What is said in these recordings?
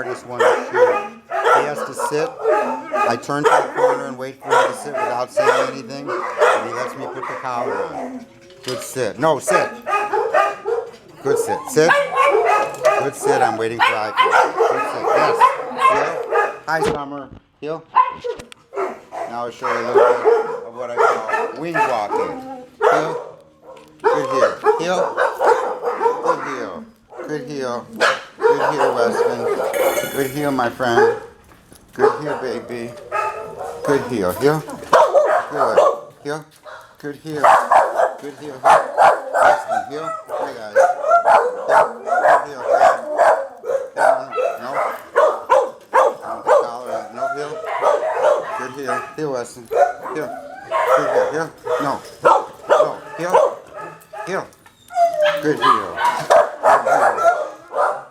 hardest one to shoot. He has to sit. I turn to the corner and wait for him to sit without saying anything, and he lets me put the collar on. Good sit. No, sit. Good sit. Sit. Good sit. I'm waiting for eye contact. Good sit. Yes. Heel. Hi, Summer. Heel. Now I'll show you a little bit of what I call wing walking. Heel. Good heel. Heel. Good heel. Good heel. Good heel, Weston. Good heel, my friend. Good heel, baby. Good heel. Heel. Good. Heel. Good heel. Good heel. Weston, heel. Hi, guys. Heel. Good heel. No. The collar. No heel. Good heel. Heel, Weston. Heel. Good heel. Heel. No. No. Heel. Heel. Good heel.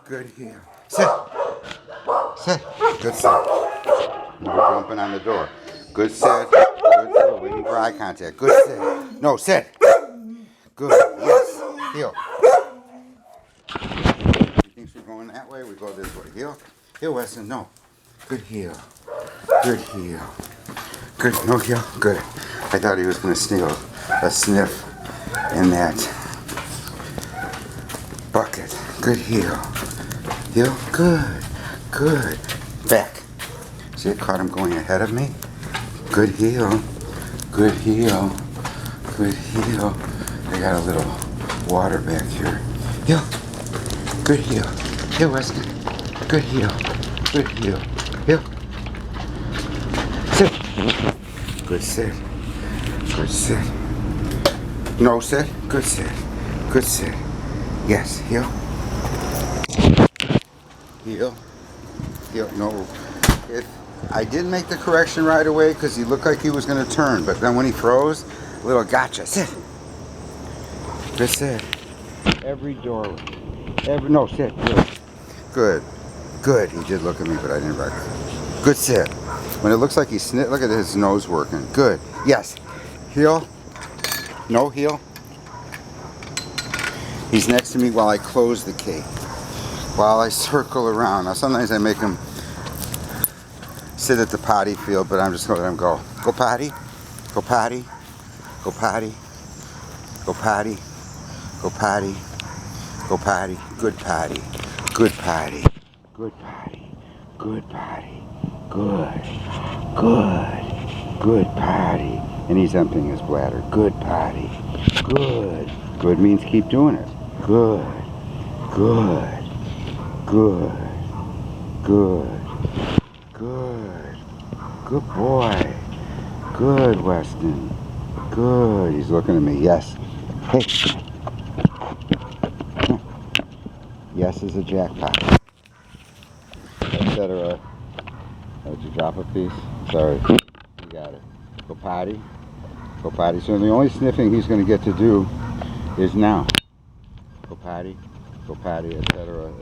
Good heel. Sit. Sit. Good sit. You're bumping on the door. Good sit. Good sit. Waiting for eye contact. Good sit. No, sit. Good. Yes. Heel. He thinks we're going that way. We go this way. Heel. Heel, Weston. No. Good heel. Good heel. Good. No heel. Good. I thought he was going to steal a sniff in that bucket. Good heel. Heel. Good. Good. Back. See, it caught him going ahead of me. Good heel. Good heel. Good heel. I got a little water back here. Heel. Good heel. Heel, Weston. Good heel. Good heel. Heel. Sit. Good sit. Good sit. No sit. Good sit. Good sit. Yes. Heel. Heel. Heel. No. I did make the correction right away because he looked like he was going to turn, but then when he froze, a little gotcha. Sit. Good sit. Every doorway. No, sit. Good. Good. Good. He did look at me, but I didn't recognize. Good sit. When it looks like he's look at his nose working. Good. Yes. Heel. No heel. He's next to me while I close the cage. While I circle around. Now sometimes I make him sit at the potty field, but I'm just going to let him go. Go potty. Go potty. Go potty. Go potty. Go potty. Go potty. Good potty. Good potty. Good potty. Good potty. Good. Good. Good potty. And he's emptying his bladder. Good potty. Good. Good means keep doing it. Good. Good. Good. Good. Good. Good boy. Good, Weston. Good. He's looking at me. Yes. Hey. Yes is a jackpot. Etc. Oh, did you drop a piece? Sorry. You got it. Go potty. Go potty. So the only sniffing he's going to get to do is now. Go potty. Go potty, etc.